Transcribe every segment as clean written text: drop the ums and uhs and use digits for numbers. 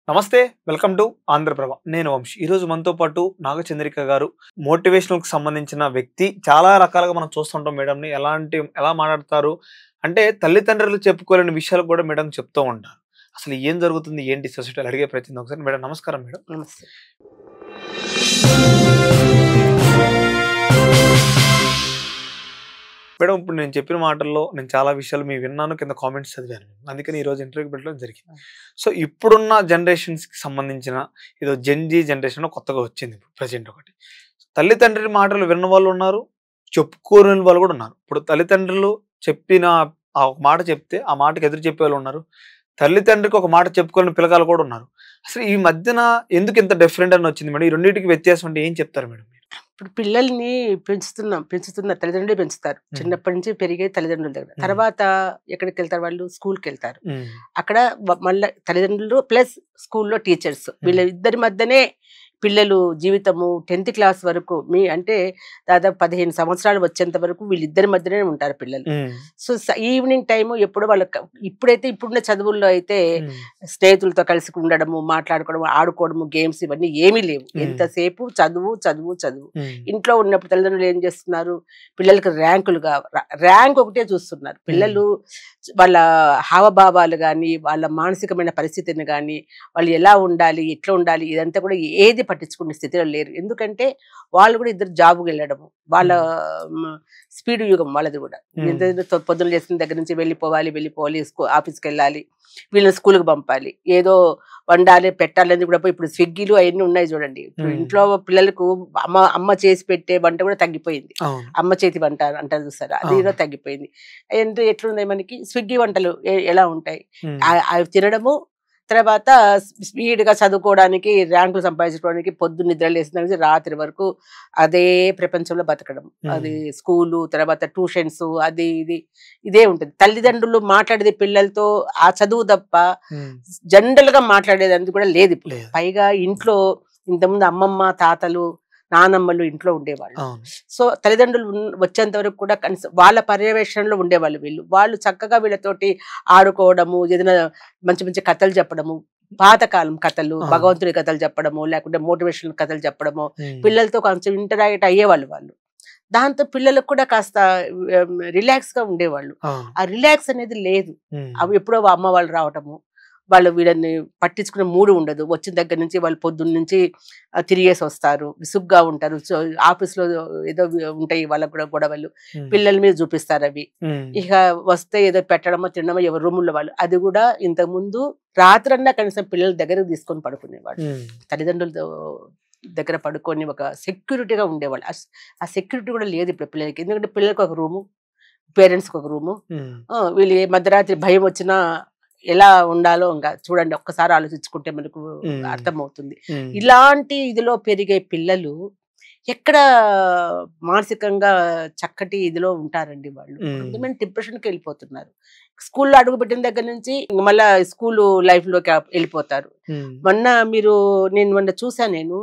నమస్తే welcome to Andhraprabha నేను వంశీ ఈ రోజు మనతో పాటు నాగచంద్రిక గారు మోటివేషనల్ కి సంబంధించిన వ్యక్తి చాలా రకాలుగా మనం చూస్తుంటాం మేడం ని ఎలా మాట్లాడతారు అంటే తల్లిదండ్రులు చెప్పుకోలేని విషయాలు కూడా మేడం చెప్తూ ఉంటారు అసలు ఏం జరుగుతుంది ఏంటి సొసైటీలో అడిగే ప్రయత్నం ఒకసారి మేడం నమస్కారం మేడం నమస్తే. మేడం ఇప్పుడు నేను చెప్పిన మాటల్లో నేను చాలా విషయాలు మీ విన్నాను కింద కామెంట్స్ చదివాను అందుకని ఈ రోజు ఇంటర్వ్యూ పెట్టడం జరిగింది సో ఇప్పుడున్న జనరేషన్స్ కి సంబంధించిన ఏదో జెన్జీ జనరేషన్ కొత్తగా వచ్చింది ప్రజెంట్ ఒకటి తల్లిదండ్రుల మాటలు విన్న వాళ్ళు ఉన్నారు చెప్పుకోలేని వాళ్ళు కూడా ఉన్నారు ఇప్పుడు తల్లిదండ్రులు చెప్పిన ఆ ఒక మాట చెప్తే ఆ మాటకి ఎదురు చెప్పే వాళ్ళు ఉన్నారు తల్లిదండ్రికి ఒక మాట చెప్పుకోలేని పిల్లగాలు కూడా ఉన్నారు అసలు ఈ మధ్యన ఎందుకు ఇంత డిఫరెంట్ అని వచ్చింది మేడం ఈ రెండింటికి వ్యత్యాసం అంటే ఏం చెప్తారు మేడం ఇప్పుడు పిల్లల్ని పెంచుతున్న తల్లిదండ్రులే పెంచుతారు. చిన్నప్పటి నుంచి పెరిగే తల్లిదండ్రుల దగ్గర. తర్వాత ఎక్కడికి వెళ్తారు వాళ్ళు? స్కూల్కి వెళ్తారు. అక్కడ మళ్ళీ తల్లిదండ్రులు ప్లస్ స్కూల్లో టీచర్స్ వీళ్ళ ఇద్దరి మధ్యనే పిల్లలు జీవితము 10th క్లాస్ వరకు అంటే దాదాపు 15 సంవత్సరాలు వచ్చేంత వరకు వీళ్ళిద్దరి మధ్యనే ఉంటారు పిల్లలు. సో ఈవినింగ్ టైము ఎప్పుడు వాళ్ళకి ఇప్పుడున్న చదువుల్లో అయితే స్నేహితులతో కలిసి ఉండడము, మాట్లాడుకోవడము, ఆడుకోవడము, గేమ్స్ ఇవన్నీ ఏమీ లేవు. ఎంతసేపు చదువు చదువు చదువు. ఇంట్లో ఉన్నప్పుడు తల్లిదండ్రులు ఏం చేస్తున్నారు? పిల్లలకి ర్యాంక్ ఒకటే చూస్తున్నారు. పిల్లలు వాళ్ళ హావభావాలు కానీ వాళ్ళ మానసికమైన పరిస్థితిని కానీ వాళ్ళు ఎలా ఉండాలి, ఎట్లా ఉండాలి, ఇదంతా కూడా ఏది పట్టించుకునే స్థితిలో లేరు. ఎందుకంటే వాళ్ళు కూడా ఇద్దరు జాబుకి వెళ్ళడము, వాళ్ళ స్పీడ్ యుగం వాళ్ళది కూడా. పొద్దున్న చేసిన దగ్గర నుంచి వెళ్ళిపోవాలి ఆఫీస్కి వెళ్ళాలి, వీళ్ళని స్కూల్కి పంపాలి, ఏదో వండాలి పెట్టాలని కూడా ఇప్పుడు స్విగ్గీలు అవన్నీ ఉన్నాయి చూడండి. ఇప్పుడు ఇంట్లో పిల్లలకు అమ్మ చేసి పెట్టే వంట కూడా తగ్గిపోయింది. అమ్మ చేతి వంట అంటారు చూస్తారా, అది కూడా తగ్గిపోయింది. ఎట్లున్నాయి మనకి స్విగ్గీ వంటలు ఎలా ఉంటాయి? అవి తినడము, తర్వాత స్పీడ్గా చదువుకోవడానికి, ర్యాంకులు సంపాదించుకోవడానికి పొద్దున్న నిద్రలు వేసిన నుంచి రాత్రి వరకు అదే ప్రపంచంలో బతకడం. అది స్కూలు, తర్వాత ట్యూషన్స్, అది ఇదే ఉంటుంది. తల్లిదండ్రులు మాట్లాడేది పిల్లలతో ఆ చదువు తప్ప జనరల్ గా మాట్లాడేది అందు కూడా లేదు ఇప్పుడు. పైగా ఇంట్లో ఇంతకుముందు అమ్మమ్మ, తాతలు, నానమ్మలు ఇంట్లో ఉండేవాళ్ళు. సో తల్లిదండ్రులు వచ్చేంత వరకు కూడా కనీసం వాళ్ళ పర్యవేక్షణలో ఉండేవాళ్ళు. వాళ్ళు చక్కగా వీళ్ళతోటి ఆడుకోవడము, ఏదైనా మంచి మంచి కథలు చెప్పడము, పాతకాలం కథలు, భగవంతుడి కథలు చెప్పడము, లేకుంటే మోటివేషనల్ కథలు చెప్పడము, పిల్లలతో కొంచెం ఇంటరాక్ట్ అయ్యేవాళ్ళు వాళ్ళు. దాంతో పిల్లలకు కూడా కాస్త రిలాక్స్ గా ఉండేవాళ్ళు. ఆ రిలాక్స్ అనేది లేదు. అవి ఎప్పుడో అమ్మ వాళ్ళు రావటము, వాళ్ళు వీళ్ళని పట్టించుకునే మూడు ఉండదు. వచ్చిన దగ్గర నుంచి వాళ్ళు పొద్దున్న నుంచి తిరిగేసి వస్తారు, విసుగ్గా ఉంటారు. ఆఫీస్లో ఏదో ఉంటాయి వాళ్ళకు కూడా గొడవలు, పిల్లల మీద చూపిస్తారు అవి. ఇక వస్తే ఏదో పెట్టడమో తినడమో ఎవరు రూముల్లో వాళ్ళు. అది కూడా ఇంతకు ముందు రాత్రన్నా కనీసం పిల్లల దగ్గరకు తీసుకొని పడుకునేవాళ్ళు. తల్లిదండ్రులతో దగ్గర పడుకొని ఒక సెక్యూరిటీగా ఉండేవాళ్ళు. ఆ సెక్యూరిటీ కూడా లేదు ఇప్పుడు పిల్లలకి. ఎందుకంటే పిల్లలకు ఒక రూము, పేరెంట్స్కి ఒక రూము. వీళ్ళు మధ్యరాత్రి భయం వచ్చినా ఎలా ఉండాలో ఇంకా చూడండి, ఒక్కసారి ఆలోచించుకుంటే మనకు అర్థమవుతుంది. ఇలాంటి ఇదిలో పెరిగే పిల్లలు ఎక్కడ మానసికంగా చక్కటి ఇదిలో ఉంటారండి వాళ్ళు. డిప్రెషన్కి వెళ్ళిపోతున్నారు. స్కూల్లో అడుగుపెట్టిన దగ్గర నుంచి మళ్ళా స్కూల్ లైఫ్ లోకి వెళ్ళిపోతారు. నేను మొన్న చూసాను,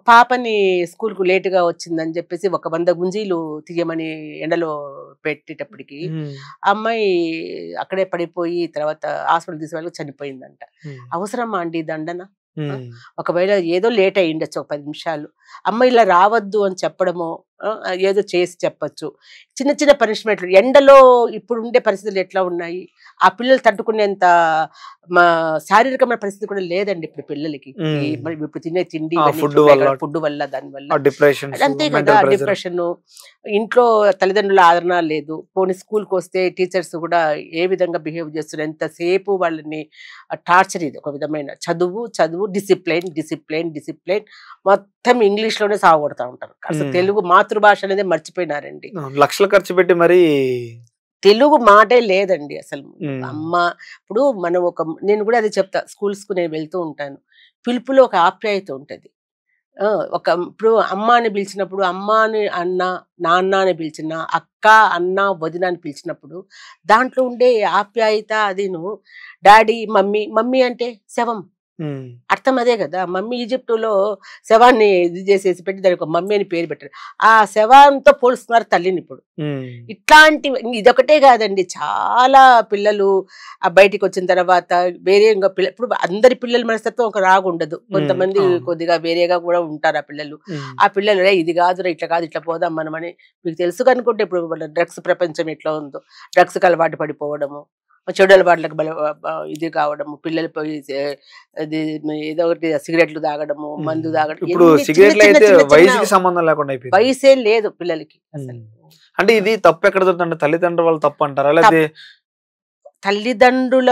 పాపని స్కూల్కు లేటుగా వచ్చిందని చెప్పేసి 100 గుంజీలు తీయమని ఎండలో పెట్టేటప్పటికి అమ్మాయి అక్కడే పడిపోయి తర్వాత హాస్పిటల్ తీసుకెళ్ళి చనిపోయిందంట. అవసరమా అండి దండన? ఒకవేళ ఏదో లేట్ అయ్యి ఉండొచ్చు, ఒక 10 నిమిషాలు. అమ్మ ఇలా రావద్దు అని చెప్పడమో ఏదో చేసి చెప్పచ్చు. చిన్న చిన్న పనిష్మెంట్లు. ఎండలో ఇప్పుడు ఉండే పరిస్థితులు ఎట్లా ఉన్నాయి? ఆ పిల్లలు తట్టుకునేంత శారీరకమైన పరిస్థితి కూడా లేదండి ఇప్పుడు పిల్లలకి. ఇప్పుడు తినే తిండి, ఫుడ్ వల్ల, దానివల్ల అంతే కదా డిప్రెషన్. ఇంట్లో తల్లిదండ్రుల ఆదరణ లేదు. పోనీ స్కూల్కి వస్తే టీచర్స్ కూడా ఏ విధంగా బిహేవ్ చేస్తున్నారు, ఎంతసేపు వాళ్ళని టార్చర్. ఇది ఒక విధమైన చదువు డిసిప్లైన్ మొత్తం ఇంగ్లీష్ లోనే సాగొడతా ఉంటారు. అసలు తెలుగు మాతృభాష అనేది మర్చిపోయినారండి. లక్షలు ఖర్చు పెట్టి మరి తెలుగు మాటే లేదండి అసలు. అమ్మ ఇప్పుడు నేను కూడా అది చెప్తా, స్కూల్స్ కు నేను వెళ్తూ ఉంటాను. పిలుపులో ఒక ఆప్యాయత ఉంటది. ఇప్పుడు అమ్మ అని పిలిచినప్పుడు, అమ్మ అని అన్న, నాన్న అని పిలిచిన, అక్క, అన్న, వదిన అని పిలిచినప్పుడు దాంట్లో ఉండే ఆప్యాయత, అదిను డాడీ, మమ్మీ అంటే శవం. అర్థం అదే కదా. మమ్మీ ఈజిప్టులో శవాన్ని ఇది చేసేసి పెట్టి దానికి ఒక మమ్మీ అని పేరు పెట్టారు. ఆ శవంతో పోలుస్తున్నారు తల్లిని ఇప్పుడు. ఇట్లాంటి ఇదొకటే కాదండి, చాలా పిల్లలు బయటికి వచ్చిన తర్వాత వేరే ఇంకా ఇప్పుడు అందరి పిల్లల మనస్తత్వం ఒక రాగుండదు. కొంతమంది కొద్దిగా వేరేగా కూడా ఉంటారు ఆ పిల్లలు. ఆ పిల్లలు ఇది కాదురా, ఇట్లా కాదు, ఇట్లా పోదాం మనం అని మీకు తెలుసు అనుకుంటే ఇప్పుడు డ్రగ్స్ ప్రపంచం ఎట్లా ఉందో, డ్రగ్స్కి అలవాటు పడిపోవడము, చెడు అలవాట్లకు ఇది కావడము, పిల్లలు పోయి ఏదో ఒకటి సిగరెట్లు తాగడము, మందు తాగడం. ఇప్పుడు సిగరెట్లు అయితే వయసుకి సంబంధం లేకుండా అయిపోయింది. వయసే లేదు పిల్లలకి అసలు. అంటే ఇది తప్పు ఎక్కడ దొరుకుతుంది? తల్లిదండ్రుల వాళ్ళు తప్పు అంటారా, లేదా తల్లిదండ్రుల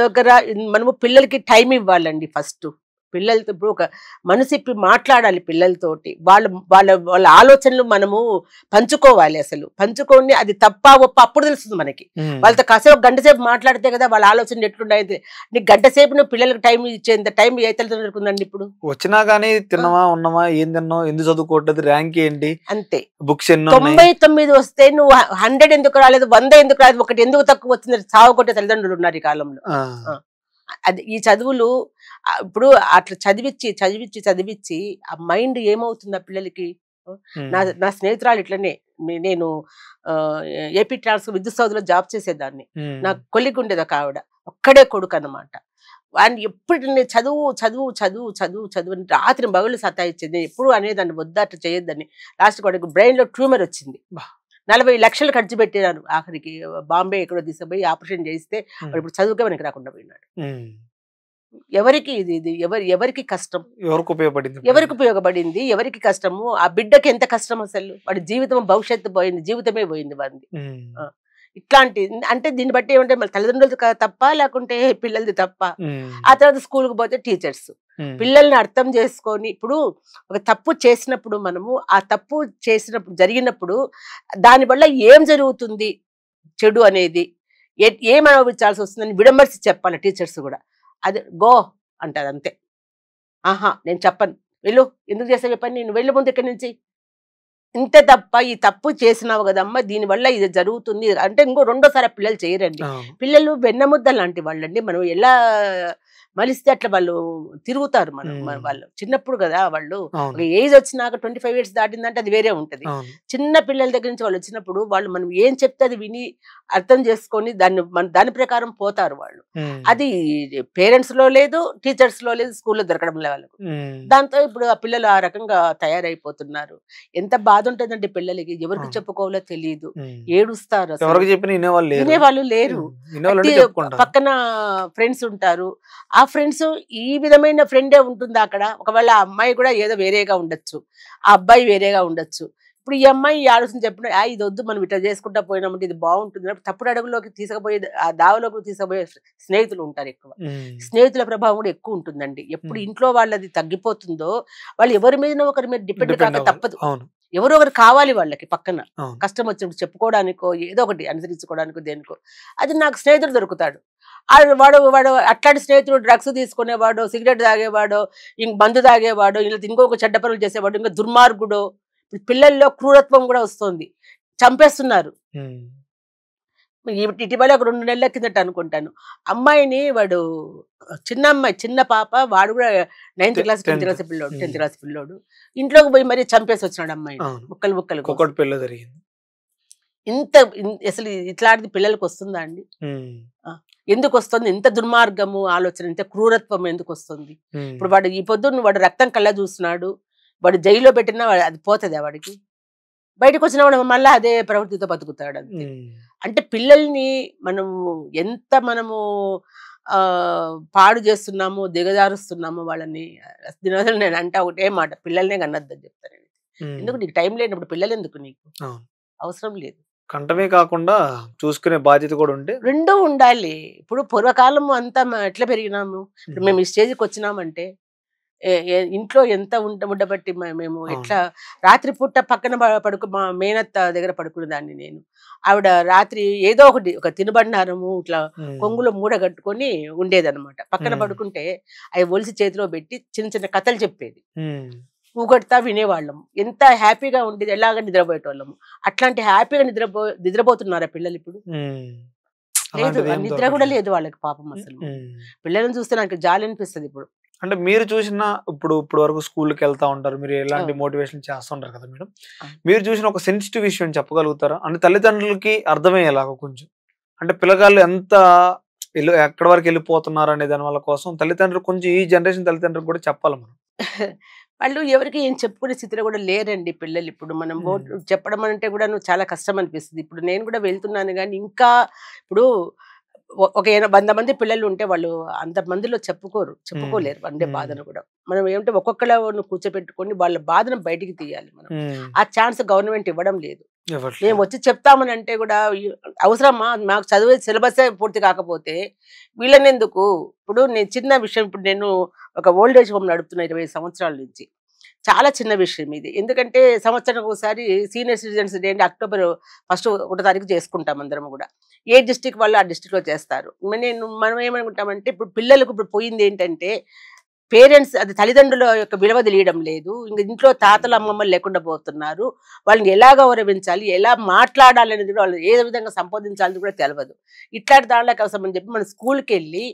దగ్గర మనము పిల్లలకి టైం ఇవ్వాలండి ఫస్ట్. పిల్లలతో ఇప్పుడు ఒక మనసు ఇప్పి మాట్లాడాలి పిల్లలతోటి. వాళ్ళ వాళ్ళ వాళ్ళ ఆలోచనలు మనము పంచుకోవాలి. అసలు పంచుకొని అది తప్ప ఒప్ప అప్పుడు తెలుస్తుంది మనకి. వాళ్ళతో కాసేపు గంట సేపు మాట్లాడితే కదా వాళ్ళ ఆలోచనలు ఎట్లున్నాయి. నీకు గంట సేపు నువ్వు పిల్లలకి టైం ఇచ్చేంత టైం ఏ తల్లిదండ్రులకు ఉందండి ఇప్పుడు? వచ్చినా గానీ తిన్నావా ఉన్నావా, ఏం తిన్నావు, ఎందుకు చదువుకోవట్లేదు, ర్యాంక్ ఏంటి, అంతే. బుక్స్ 99 వస్తే నువ్వు 100 ఎందుకు రాలేదు, 100 ఎందుకు రాలేదు, ఒకటి ఎందుకు తక్కువ వచ్చింది సాగు కొట్టే తల్లిదండ్రులు ఉన్నారు ఈ కాలంలో. అది ఈ చదువులు ఇప్పుడు అట్లా చదివిచ్చి చదివిచ్చి చదివిచ్చి ఆ మైండ్ ఏమవుతుంది ఆ పిల్లలకి. నా స్నేహితురాలు ఇట్లనే, నేను ఏపీ విద్యుత్ సౌధలో జాబ్ చేసేదాన్ని. నాకు కొలిగి ఉండేది ఒక ఆవిడ, ఒక్కడే కొడుకు అన్నమాట. వాడిని ఎప్పుడు చదువు చదువు చదువు చదువు చదువు అని రాత్రి మగళ్ళు సతాయిచ్చేది. ఎప్పుడు అనేదాన్ని వద్దట చేయొద్దని. లాస్ట్ వాడికి బ్రెయిన్ లో ట్యూమర్ వచ్చింది. 40 లక్షలు ఖర్చు పెట్టినారు. ఆఖరికి బాంబే ఎక్కడో తీసుకుపోయి ఆపరేషన్ చేయిస్తే ఇప్పుడు చదువుకే మనకి రాకుండా పోయినాడు. ఎవరికి ఇది ఎవరికి కష్టం? ఎవరికి ఉపయోగపడింది? ఎవరికి కష్టము? ఆ బిడ్డకి ఎంత కష్టం అసలు. వాడి జీవితం భవిష్యత్తు పోయింది, జీవితమే పోయింది వాడిది. ఇట్లాంటి అంటే దీన్ని బట్టి ఏమంటే మళ్ళీ తల్లిదండ్రులది తప్ప లేకుంటే పిల్లలది తప్ప. ఆ తర్వాత స్కూల్కి పోతే టీచర్స్ పిల్లల్ని అర్థం చేసుకొని, ఇప్పుడు ఒక తప్పు చేసినప్పుడు మనము ఆ తప్పు చేసినప్పుడు జరిగినప్పుడు దానివల్ల ఏం జరుగుతుంది చెడు అనేది ఏం అనుభవించాల్సి వస్తుందని విడమర్చి చెప్పాలి టీచర్స్ కూడా. అది గో అంటారు అంతే. నేను చెప్పను, వెళ్ళు, ఎందుకు చేస్తావు చెప్పండి, నేను వెళ్ళి ముందు ఇక్కడి నుంచి. ఇంత తప్ప ఈ తప్పు చేసినావు కదమ్మా, దీనివల్ల ఇది జరుగుతుంది అంటే ఇంకో రెండోసారి పిల్లలు చేయరండి. పిల్లలు వెన్నముద్ద లాంటి వాళ్ళండి. మనం ఎలా మలిస్తే అట్లా వాళ్ళు తిరుగుతారు. వాళ్ళు చిన్నప్పుడు కదా, వాళ్ళు ఒక ఏజ్ వచ్చినాక 25 years దాటిందంటే అది వేరే ఉంటది. చిన్న పిల్లల దగ్గర నుంచి వాళ్ళు వచ్చినప్పుడు వాళ్ళు మనం ఏం చెప్తే అది విని అర్థం చేసుకొని దాని ప్రకారం పోతారు వాళ్ళు. అది పేరెంట్స్ లో లేదు, టీచర్స్ లో లేదు, స్కూల్లో దొరకడం లేదు వాళ్ళకు. దాంతో ఇప్పుడు ఆ పిల్లలు ఆ రకంగా తయారైపోతున్నారు. ఎంత బాధ ఉంటుందంటే పిల్లలకి, ఎవరికి చెప్పుకోవాలో తెలియదు, ఏడుస్తారు. వినేవాళ్ళు లేరు. పక్కన ఫ్రెండ్స్ ఉంటారు, ఆ ఫ్రెండ్స్ ఈ విధమైన ఫ్రెండే ఉంటుంది అక్కడ. ఒకవేళ ఆ అమ్మాయి కూడా ఏదో వేరేగా ఉండొచ్చు, ఆ అబ్బాయి వేరేగా ఉండొచ్చు. ఇప్పుడు ఈ అమ్మాయి ఈ ఆలోచన చెప్పిన ఇది వద్దు, మనం ఇట్లా చేసుకుంటా పోయినామంటే ఇది బాగుంటుంది, తప్పుడు అడుగులోకి తీసుకుపోయే ఆ దావలోకి తీసుకుపోయే స్నేహితులు ఉంటారు ఎక్కువ. స్నేహితుల ప్రభావం కూడా ఎక్కువ ఉంటుందండి. ఎప్పుడు ఇంట్లో వాళ్ళది తగ్గిపోతుందో వాళ్ళు ఎవరి మీద ఒకరి మీద డిపెండ్ కాక తప్పదు. ఎవరో ఒకరు కావాలి వాళ్ళకి పక్కన, కష్టం వచ్చినప్పుడు చెప్పుకోవడానికో ఏదో ఒకటి అనుసరించుకోవడానికో దేనికో. అది నాకు స్నేహితుడు దొరుకుతాడు. వాడు అట్లాంటి స్నేహితుడు డ్రగ్స్ తీసుకునేవాడు, సిగరెట్ తాగేవాడు, ఇంక మందు తాగేవాడు, ఇంకొక చెడ్డ పనులు చేసేవాడు, ఇంకా దుర్మార్గుడు. పిల్లల్లో క్రూరత్వం కూడా వస్తుంది, చంపేస్తున్నారు. ఇటీవల ఒక 2 నెలల కిందట అనుకుంటాను, అమ్మాయిని వాడు చిన్న అమ్మాయి, చిన్న పాప, వాడు కూడా 9th class 10th class పిల్లోడు ఇంట్లోకి పోయి మరీ చంపేసి వచ్చినాడు అమ్మాయిని ముక్కలు ముక్కలు. ఇంత అసలు ఇట్లాంటిది పిల్లలకు వస్తుందా అండి? ఎందుకు వస్తుంది ఇంత దుర్మార్గము ఆలోచన, ఇంత క్రూరత్వం ఎందుకు వస్తుంది? ఇప్పుడు వాడు ఈ పొద్దున్న వాడు రక్తం కళ్ళ చూస్తున్నాడు, వాడు జైల్లో పెట్టినా అది పోతుంది వాడికి. బయటకు వచ్చిన వాడు మళ్ళీ అదే ప్రవృత్తితో బతుకుతాడు అంతే. అంటే పిల్లల్ని మనము పాడు చేస్తున్నాము, దిగజారుస్తున్నాము వాళ్ళని. దీనివల్ల నేను అంటే ఒకటే మాట, పిల్లల్నే కన్నద్దని చెప్తాను. ఎందుకు నీకు టైం లేనప్పుడు పిల్లలు ఎందుకు? నీకు అవసరం లేదు. కంటమే కాకుండా చూసుకునే బాధ్యత కూడా ఉంటే రెండూ ఉండాలి. ఇప్పుడు పూర్వకాలం అంతా ఎట్లా పెరిగినాము, ఇప్పుడు మేము ఈ స్టేజ్కి వచ్చినామంటే ఇంట్లో ఎంత ఉండబట్టి మేము ఎట్లా రాత్రి పూట పక్కన మా మేనత్త దగ్గర పడుకునేదాన్ని నేను. ఆవిడ రాత్రి ఏదో ఒకటి, ఒక తినుబండారము ఇట్లా కొంగులో మూడ కట్టుకొని ఉండేదన్నమాట. పక్కన పడుకుంటే అవి ఒలిసి చేతిలో పెట్టి చిన్న చిన్న కథలు చెప్పేది, ఊగడతా వినేవాళ్ళము. ఎంత హ్యాపీగా ఉండేది, ఎలాగ నిద్రపోయేటోళ్ళము. అట్లాంటి హ్యాపీగా నిద్రపోతున్నారా పిల్లలు ఇప్పుడు? లేదు, నిద్ర కూడా లేదు వాళ్ళకి పాపం. అసలు పిల్లలను చూస్తే నాకు జాలి అనిపిస్తుంది ఇప్పుడు. అంటే మీరు చూసిన ఇప్పుడు వరకు స్కూల్కి వెళ్తా ఉంటారు, మీరు ఎలాంటి అవును. మోటివేషన్ చేస్తూ ఉంటారు కదా మేడం, అవును. మీరు చూసిన ఒక సెన్సిటివ్ విషయం చెప్పగలుగుతారా? అంటే తల్లిదండ్రులకి అర్థమయ్యేలాగా కొంచెం, అంటే పిల్లగాళ్ళు ఎంత ఎక్కడి వరకు వెళ్ళిపోతున్నారు అనే దాని వల్ల కోసం తల్లిదండ్రులు కొంచెం ఈ జనరేషన్ తల్లిదండ్రులకు కూడా చెప్పాలి మనం. వాళ్ళు ఎవరికి ఏం చెప్పుకునే స్థితిలో కూడా లేరండి పిల్లలు. ఇప్పుడు మనం చెప్పడం అంటే కూడా చాలా కష్టం అనిపిస్తుంది. ఇప్పుడు నేను కూడా వెళ్తున్నాను కానీ ఇంకా ఇప్పుడు ఒక 100 మంది పిల్లలు ఉంటే వాళ్ళు అంత మందిలో చెప్పుకోలేరు అంటే బాధను కూడా. మనం ఏమంటే ఒక్కొక్కళ్ళను కూర్చోబెట్టుకొని వాళ్ళ బాధను బయటికి తీయాలి మనం. ఆ ఛాన్స్ గవర్నమెంట్ ఇవ్వడం లేదు. మేము వచ్చి చెప్తామని అంటే కూడా అవసరమా? మాకు చదివే సిలబసే పూర్తి కాకపోతే వీళ్ళని ఎందుకు? ఇప్పుడు నేను చిన్న విషయం, ఇప్పుడు నేను ఒక ఓల్డ్ ఏజ్ హోమ్ నడుపుతున్నా 20 సంవత్సరాల నుంచి. చాలా చిన్న విషయం ఇది. ఎందుకంటే సంవత్సరానికి ఒకసారి సీనియర్ సిటిజన్స్ డే అంటే అక్టోబర్ 1 తారీఖు చేసుకుంటాం అందరం కూడా. ఏ డిస్ట్రిక్ట్ వాళ్ళు ఆ డిస్ట్రిక్ట్ లో చేస్తారు. మనం ఏమనుకుంటామంటే ఇప్పుడు పిల్లలకు ఇప్పుడు పోయింది ఏంటంటే పేరెంట్స్, అది తల్లిదండ్రుల యొక్క విలువ తెలియడం లేదు. ఇంక ఇంట్లో తాతలు అమ్మమ్మలు లేకుండా పోతున్నారు. వాళ్ళని ఎలా గౌరవించాలి, ఎలా మాట్లాడాలి అనేది కూడా, వాళ్ళు ఏ విధంగా సంబోధించాలని కూడా తెలియదు. ఇట్లాంటి దాంట్లో కోసం అని చెప్పి మనం స్కూల్కి వెళ్ళి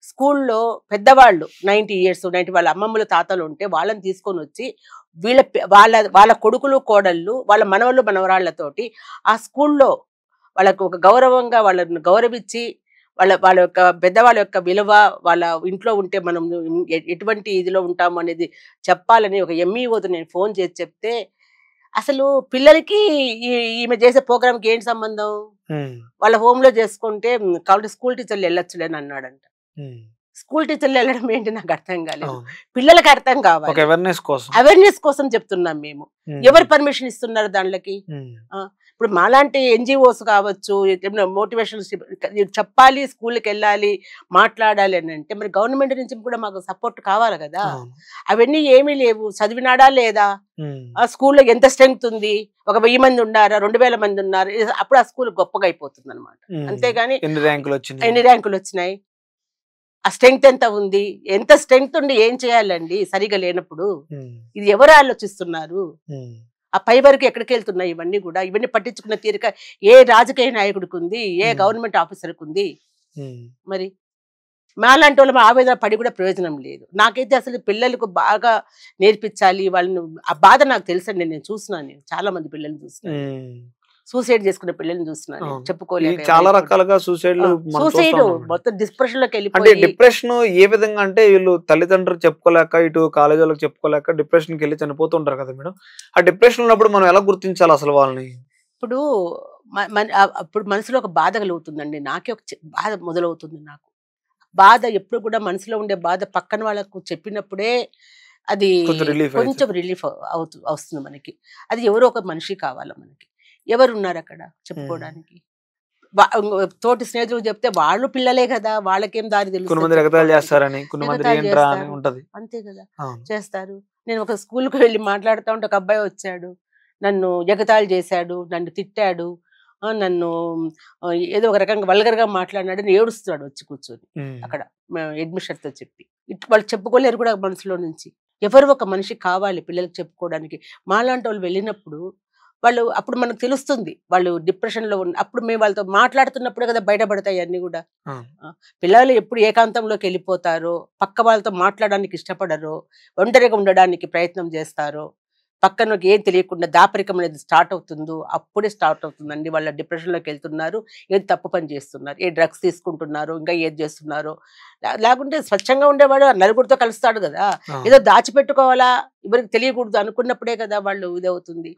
స్కూల్లో పెద్దవాళ్ళు 90 ఇయర్స్ 90 వాళ్ళ అమ్మమ్మలు తాతలు ఉంటే వాళ్ళని తీసుకొని వచ్చి వాళ్ళ కొడుకులు కోడళ్ళు వాళ్ళ మనవళ్ళు మనవరాళ్లతోటి ఆ స్కూల్లో వాళ్ళకు ఒక గౌరవంగా వాళ్ళని గౌరవించి వాళ్ళ యొక్క పెద్దవాళ్ళ యొక్క విలువ, వాళ్ళ ఇంట్లో ఉంటే మనం ఎటువంటి ఇదిలో ఉంటాము అనేది చెప్పాలని ఒక ఎంఈఓతో నేను ఫోన్ చేసి చెప్తే, అసలు పిల్లలకి ఈమె చేసే ప్రోగ్రామ్కి ఏంటి సంబంధం? వాళ్ళ హోమ్ లో చేసుకుంటే కాబట్టి స్కూల్ టీచర్లు వెళ్ళొచ్చులే అని అన్నాడంట. స్కూల్ టీచర్లు వెళ్ళడం ఏంటి నాకు అర్థం కాలేదు. పిల్లలకి అర్థం కావాలి, అవేర్నెస్ కోసం చెప్తున్నాం మేము. ఎవరు పర్మిషన్ ఇస్తున్నారు దాంట్లోకి? ఇప్పుడు మాలాంటి ఎన్జిఓస్ కావచ్చు, మోటివేషన్ చెప్పాలి, స్కూల్కి వెళ్ళాలి, మాట్లాడాలి అని అంటే మరి గవర్నమెంట్ నుంచి కూడా మాకు సపోర్ట్ కావాలి కదా. అవన్నీ ఏమీ లేవు. చదివినాడా లేదా? ఆ స్కూల్లో ఎంత స్ట్రెంగ్త్ ఉంది? ఒక 1000 మంది ఉన్నారా, 2000 మంది ఉన్నారు, అప్పుడు ఆ స్కూల్ గొప్పగా అయిపోతుంది అనమాట. అంతేగాని ఎన్ని ర్యాంకులు వచ్చినాయి, ఆ స్ట్రెంగ్త్ ఎంత ఉంది, ఎంత స్ట్రెంగ్త్ ఉండి ఏం చేయాలండి సరిగా లేనప్పుడు? ఇది ఎవరు ఆలోచిస్తున్నారు? ఆ పై వరకు ఎక్కడికి వెళ్తున్నాయి ఇవన్నీ కూడా? ఇవన్నీ పట్టించుకున్న తీరిక ఏ రాజకీయ నాయకుడికి ఉంది, ఏ గవర్నమెంట్ ఆఫీసర్కి ఉంది? మరి మాలాంటి వాళ్ళ ఆవేదన పడి కూడా ప్రయోజనం లేదు. నాకైతే అసలు పిల్లలకు బాగా నేర్పించాలి వాళ్ళని. ఆ బాధ నాకు తెలుసండి, నేను చూస్తున్నాను, చాలా మంది పిల్లల్ని చూస్తున్నాను, సూసైడ్ చేసుకునే పిల్లల్ని చూస్తున్నాను, చెప్పుకోలేక. చాలా రకాలుగా సూసైడ్ మొత్తం డిప్రెషన్ లోకి అంటే డిప్రెషన్ ఏ విధంగా అంటే వీళ్ళు తల్లిదండ్రులు చెప్పుకోలేక, ఇటు కాలేజ్ వాళ్ళకి చెప్పుకోలేక డిప్రెషన్కి వెళ్ళి చనిపోతుంటారు కదా మేడం. ఆ డిప్రెషన్ ఉన్నప్పుడు మనం ఎలా గుర్తించాలి అసలు వాళ్ళని? ఇప్పుడు మనసులో ఒక బాధ కలుగుతుందండి. నాకే ఒక బాధ మొదలవుతుంది. నాకు బాధ ఎప్పుడు కూడా మనసులో ఉండే బాధ పక్కన వాళ్ళకు చెప్పినప్పుడే అది కొంచెం రిలీఫ్ వస్తుంది మనకి. అది ఎవరో ఒక మనిషి కావాలి మనకి. ఎవరు ఉన్నారు అక్కడ చెప్పుకోవడానికి? తోటి స్నేహితులు చెప్తే వాళ్ళు పిల్లలే కదా, వాళ్ళకేం దారి తెలుస్తుంది? అంతే కదా, చేస్తారు. నేను ఒక స్కూల్కి వెళ్ళి మాట్లాడుతూ ఉంటే ఒక అబ్బాయి వచ్చాడు, నన్ను ఎగతాళి చేశాడు, నన్ను తిట్టాడు, నన్ను ఏదో ఒక రకంగా వల్గర్గా మాట్లాడినాడు, ఏడుస్తున్నాడు వచ్చి కూర్చొని అక్కడ అడ్మిషన్ తో చెప్పి. వాళ్ళు చెప్పుకోలేరు కూడా మనసులో నుంచి. ఎవరు ఒక మనిషి కావాలి పిల్లలకు చెప్పుకోవడానికి. మాలాంటి వాళ్ళు వెళ్ళినప్పుడు వాళ్ళు అప్పుడు మనకు తెలుస్తుంది వాళ్ళు డిప్రెషన్ లో ఉన్న. అప్పుడు మేము వాళ్ళతో మాట్లాడుతున్నప్పుడే కదా బయటపడతాయి అన్ని కూడా. పిల్లలు ఎప్పుడు ఏకాంతంలోకి వెళ్ళిపోతారో, పక్క వాళ్ళతో మాట్లాడడానికి ఇష్టపడరో, ఒంటరిగా ఉండడానికి ప్రయత్నం చేస్తారో, పక్కనకి ఏం తెలియకుండా దాపరికం అనేది స్టార్ట్ అవుతుందో అప్పుడే స్టార్ట్ అవుతుందండి. వాళ్ళ డిప్రెషన్లోకి వెళ్తున్నారు, ఏది తప్పు పని చేస్తున్నారు, ఏ డ్రగ్స్ తీసుకుంటున్నారు, ఇంకా ఏది చేస్తున్నారు. లేకుంటే స్వచ్ఛంగా ఉండేవాడు నలుగురితో కలుస్తాడు కదా, ఏదో దాచిపెట్టుకోవాలా ఎవరికి తెలియకూడదు అనుకున్నప్పుడే కదా వాళ్ళు ఇదవుతుంది.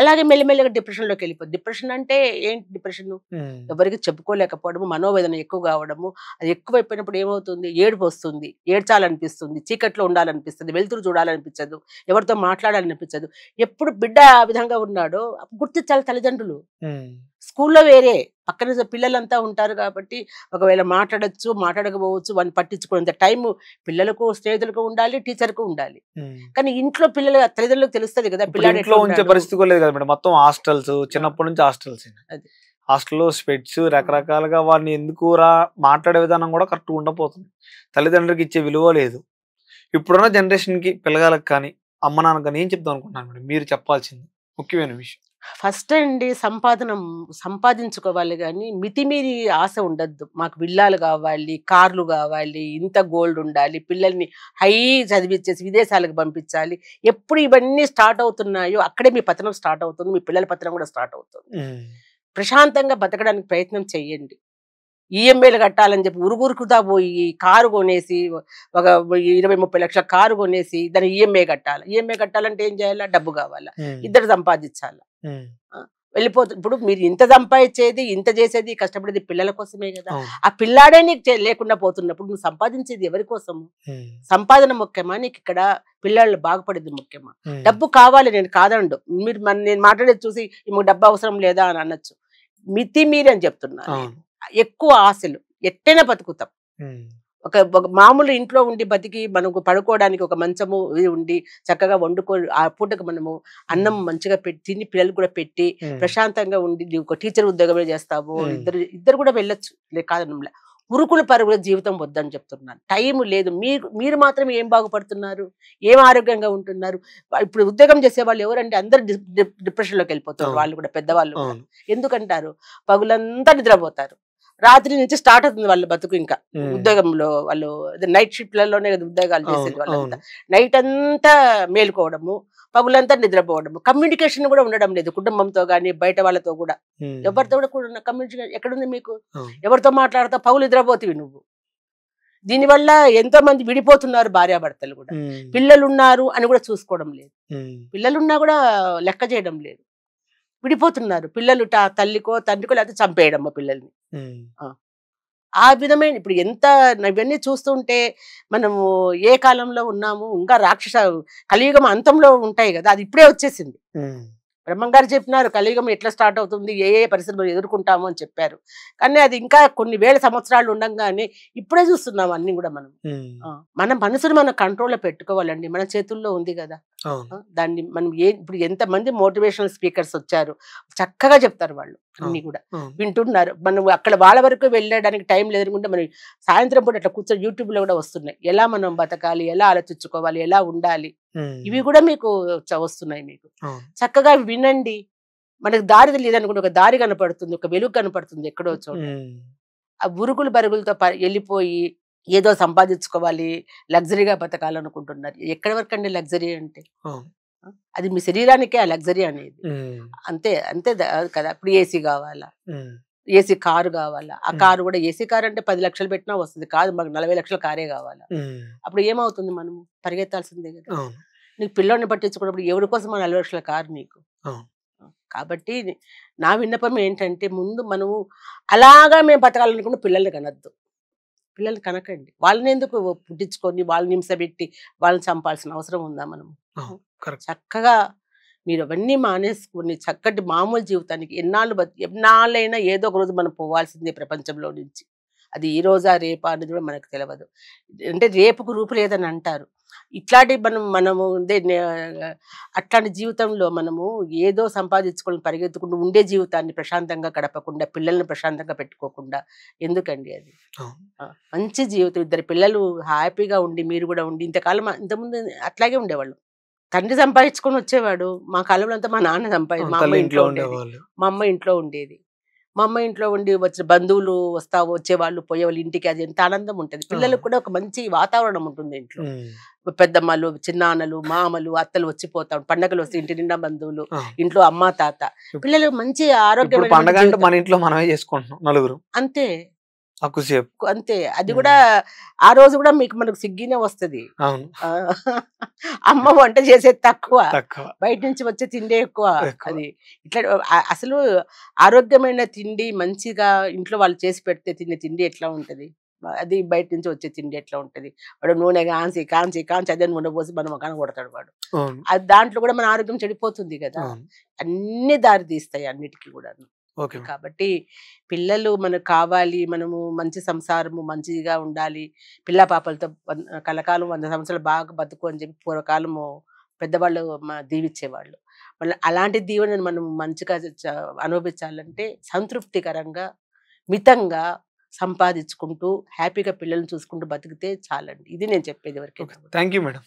అలాగే మెల్లిమెల్లిగా డిప్రెషన్లోకి వెళ్ళిపోతుంది. డిప్రెషన్ అంటే ఏంటి? డిప్రెషన్ ఎవరికి చెప్పుకోలేకపోవడము, మనోవేదన ఎక్కువ కావడము. అది ఎక్కువైపోయినప్పుడు ఏమవుతుంది? ఏడుపు వస్తుంది, ఏడ్చాలనిపిస్తుంది, చీకట్లో ఉండాలనిపిస్తుంది, వెలుతురు చూడాలనిపించదు, ఎవరితో మాట్లాడాలనిపించదు. ఎప్పుడు బిడ్డ ఆ విధంగా ఉన్నాడో గుర్తించాలి తల్లిదండ్రులు. స్కూల్లో వేరే పక్కన పిల్లలంతా ఉంటారు కాబట్టి ఒకవేళ మాట్లాడచ్చు, మాట్లాడకపోవచ్చు, వాడిని పట్టించుకునేంత టైం పిల్లలకు స్నేహితులకు ఉండాలి, టీచర్కు ఉండాలి. కానీ ఇంట్లో పిల్లలు తల్లిదండ్రులకు తెలుస్తుంది కదా పిల్లలు ఉంచే పరిస్థితి లేదు కదా మేడం. మొత్తం హాస్టల్స్, చిన్నప్పటి నుంచి హాస్టల్స్, హాస్టల్లో స్పెట్స్ రకరకాలుగా వాడిని ఎందుకు మాట్లాడే విధానం కూడా కరెక్ట్గా ఉండపోతుంది. తల్లిదండ్రులకి ఇచ్చే విలువ లేదు. ఇప్పుడున్న జనరేషన్కి పిల్లగాలకు కానీ అమ్మ నాన్న కానీ ఏం చెప్తాం అనుకుంటున్నాను మేడం? మీరు చెప్పాల్సింది ముఖ్యమైన విషయం. ఫస్ట్ అండి సంపాదించుకోవాలి కానీ మితిమీరి ఆశ ఉండద్దు. మాకు విల్లాలు కావాలి, కార్లు కావాలి, ఇంత గోల్డ్ ఉండాలి, పిల్లల్ని హై చదివించేసి విదేశాలకు పంపించాలి. ఎప్పుడు ఇవన్నీ స్టార్ట్ అవుతున్నాయో అక్కడే మీ పతనం స్టార్ట్ అవుతుంది, మీ పిల్లల పతనం కూడా స్టార్ట్ అవుతుంది. ప్రశాంతంగా బతకడానికి ప్రయత్నం చెయ్యండి. ఈఎంఐలు కట్టాలని చెప్పి ఉరుగురుకుతా పోయి కారు కొనేసి ఒక 20-30 లక్షల కారు కొనేసి దాన్ని ఈఎంఐ కట్టాలి. ఈఎంఐ కట్టాలంటే ఏం చేయాలా? డబ్బు కావాలా, ఇద్దరు సంపాదించాలా. వెళ్ళిపోతుంది. ఇప్పుడు మీరు ఇంత సంపాదించేది, ఇంత చేసేది, కష్టపడేది పిల్లల కోసమే కదా. ఆ పిల్లాడే నీకు లేకుండా పోతున్నప్పుడు నువ్వు సంపాదించేది ఎవరి కోసము? సంపాదన ముఖ్యమా నీకు? ఇక్కడ పిల్లలు బాగుపడేది ముఖ్యమా? డబ్బు కావాలి, నేను కాదండు. మీరు నేను మాట్లాడేది చూసి మీకు డబ్బు అవసరం లేదా అని అనొచ్చు. మితి మీరి అని చెప్తున్నా. ఎక్కువ ఆశలు ఎట్టైనా బతుకుతాం. ఒక మామూలు ఇంట్లో ఉండి బతికి మనకు పడుకోవడానికి ఒక మంచము ఉండి చక్కగా వండుకో, ఆ పూటకు మనము అన్నం మంచిగా పెట్టి తిని పిల్లలు కూడా పెట్టి ప్రశాంతంగా ఉండి ఒక టీచర్ ఉద్యోగమే చేస్తావు, ఇద్దరు కూడా వెళ్ళొచ్చు. కాదనలా ఉరుకుల పరుగుల జీవితం వద్దని చెప్తున్నాను. టైం లేదు. మీరు మాత్రం ఏం బాగుపడుతున్నారు, ఏం ఆరోగ్యంగా ఉంటున్నారు? ఇప్పుడు ఉద్యోగం చేసే వాళ్ళు ఎవరంటే అందరు డిప్రెషన్లోకి వెళ్ళిపోతారు. వాళ్ళు కూడా పెద్దవాళ్ళు. ఎందుకంటారు? పగులంతా నిద్రపోతారు, రాత్రి నుంచి స్టార్ట్ అవుతుంది వాళ్ళ బతుకు. ఇంకా ఉద్యోగంలో వాళ్ళు నైట్ షిఫ్ట్లలోనే కదా ఉద్యోగాలు చేసేది. వాళ్ళంతా నైట్ అంతా మేలుకోవడము, పగులంతా నిద్రపోవడము. కమ్యూనికేషన్ కూడా ఉండడం లేదు కుటుంబంతో గానీ బయట వాళ్ళతో కూడా. ఎవరితో కూడా కమ్యూనికేషన్ ఎక్కడుంది మీకు? ఎవరితో మాట్లాడతావు? పగులు నిద్రపోతివి నువ్వు. దీనివల్ల ఎంతో మంది విడిపోతున్నారు భార్యాభర్తలు కూడా. పిల్లలు ఉన్నారు అని కూడా చూసుకోవడం లేదు, పిల్లలున్నా కూడా లెక్క చేయడం లేదు, విడిపోతున్నారు. పిల్లలు తల్లికో తండ్రికో లేకపోతే చంపేయడమ్మా పిల్లల్ని. ఆ విధమైన ఇప్పుడు ఎంత ఇవన్నీ చూస్తుంటే మనము ఏ కాలంలో ఉన్నాము? ఇంకా రాక్షస కలియుగం అంతంలో ఉంటాయి కదా, అది ఇప్పుడే వచ్చేసింది. బ్రహ్మంగారు చెప్పినారు కలియుగం ఎట్లా స్టార్ట్ అవుతుంది, ఏ పరిస్థితులు ఎదుర్కొంటాము అని చెప్పారు. కానీ అది ఇంకా కొన్ని వేల సంవత్సరాలు ఉండగానే ఇప్పుడే చూస్తున్నాం అన్ని కూడా. మన మనసును మన కంట్రోల్లో పెట్టుకోవాలండి, మన చేతుల్లో ఉంది కదా. దాన్ని మనం ఇప్పుడు ఎంతమంది మోటివేషనల్ స్పీకర్స్ వచ్చారు, చక్కగా చెప్తారు వాళ్ళు, అన్ని కూడా వింటున్నారు. మనం అక్కడ వాళ్ళ వరకు వెళ్ళడానికి టైం లేదనుకుంటే మనం సాయంత్రం పూట అట్లా కూర్చొని యూట్యూబ్ లో కూడా వస్తున్నాయి, ఎలా మనం బతకాలి, ఎలా ఆలోచించుకోవాలి, ఎలా ఉండాలి, ఇవి కూడా మీకు వస్తున్నాయి. మీకు చక్కగా వినండి. మనకు దారి లేదనుకుంటే ఒక దారి కనపడుతుంది, ఒక వెలుగు కనపడుతుంది ఎక్కడో చోట. ఆ బురుగులు బరుగులతో వెళ్ళిపోయి ఏదో సంపాదించుకోవాలి, లగ్జరీగా బతకాలనుకుంటున్నారు. ఎక్కడి వరకు అండి లగ్జరీ అంటే? అది మీ శరీరానికే ఆ లగ్జరీ అనేది. అంతే అంతే కదా. ఇప్పుడు ఏసీ కావాలా, ఏసీ కారు కావాలా, ఆ కారు కూడా ఏసీ కారు అంటే 10 లక్షలు పెట్టినా వస్తుంది కాదు, మాకు 40 లక్షల కారే కావాలా. అప్పుడు ఏమవుతుంది? మనము పరిగెత్తాల్సిందే కదా. నీకు పిల్లోడిని పట్టించుకున్నప్పుడు ఎవరి కోసం 40 లక్షల కారు నీకు? కాబట్టి నా విన్నపం ఏంటంటే, ముందు మనము అలాగా మేము బతకాలనుకుంటే పిల్లల్ని కనద్దు, పిల్లల్ని కనకండి. వాళ్ళని ఎందుకు పుట్టించుకొని వాళ్ళని హింసపెట్టి వాళ్ళని చంపాల్సిన అవసరం ఉందా? మనము చక్కగా మీరు అవన్నీ మానేసుకుని చక్కటి మామూలు జీవితానికి ఎన్నాళ్ళైనా ఏదో ఒక రోజు మనం పోవాల్సిందే ప్రపంచంలో నుంచి. అది ఈ రోజా రేపా అనేది కూడా మనకు తెలియదు. అంటే రేపుకు రూపు లేదని అంటారు. ఇట్లాంటి మనము అట్లాంటి జీవితంలో మనము ఏదో సంపాదించుకొని పరిగెత్తుకుంటూ ఉండే జీవితాన్ని ప్రశాంతంగా గడపకుండా, పిల్లల్ని ప్రశాంతంగా పెట్టుకోకుండా ఎందుకండి అది? మంచి జీవితం, ఇద్దరు పిల్లలు హ్యాపీగా ఉండి మీరు కూడా ఉండి. ఇంతకుముందు అట్లాగే ఉండేవాళ్ళు. తండ్రి సంపాదించుకొని వచ్చేవాడు. మా కాలంలో అంతా మా నాన్న మా అమ్మ ఇంట్లో ఉండేది. మా అమ్మ ఇంట్లో ఉండేది. మా అమ్మ ఇంట్లో ఉండి వచ్చిన బంధువులు వచ్చేవాళ్ళు పోయేవాళ్ళు ఇంటికి. అది ఎంత ఆనందం ఉంటుంది. పిల్లలకు కూడా ఒక మంచి వాతావరణం ఉంటుంది ఇంట్లో. పెద్దమ్మలు, చిన్నాన్నలు, మామలు, అత్తలు వచ్చిపోతాం. పండగలు వస్తే ఇంటి నిండా బంధువులు, ఇంట్లో అమ్మ తాత, పిల్లలు మంచి ఆరోగ్యం. పండగ అంటే మన ఇంట్లో మనమే చేసుకుంటున్నాం నలుగురు, అంతే అంతే. అది కూడా ఆ రోజు కూడా మనకు సిగ్గినే వస్తుంది. అమ్మ వంట చేసేది తక్కువ, బయట నుంచి వచ్చే తిండే ఎక్కువ. అది ఇట్లా అసలు ఆరోగ్యమైన తిండి మంచిగా ఇంట్లో వాళ్ళు చేసి పెడితే తినే తిండి ఎట్లా ఉంటది, అది బయట నుంచి వచ్చే తిండి ఎట్లా ఉంటది? వాడు నూనె కాంచి కాంచి కాంచి అదే నూనె పోసి మనం కన కొడతాడు వాడు. అది దాంట్లో కూడా మన ఆరోగ్యం చెడిపోతుంది కదా. అన్ని దారి తీస్తాయి అన్నిటికీ కూడా. కాబట్టి పిల్లలు మనకు కావాలి, మనము మంచి సంసారము మంచిగా ఉండాలి, పిల్ల పాపలతో కలకాలం 100 సంవత్సరాలు బాగా బతుకు అని చెప్పి పూర్వకాలము పెద్దవాళ్ళు దీవించేవాళ్ళు. మళ్ళీ అలాంటి దీవెనను మనం మంచిగా అనుభవించాలంటే సంతృప్తికరంగా మితంగా సంపాదించుకుంటూ హ్యాపీగా పిల్లల్ని చూసుకుంటూ బతికితే చాలండి. ఇది నేను చెప్పేది ఎవరికి. Thank you madam.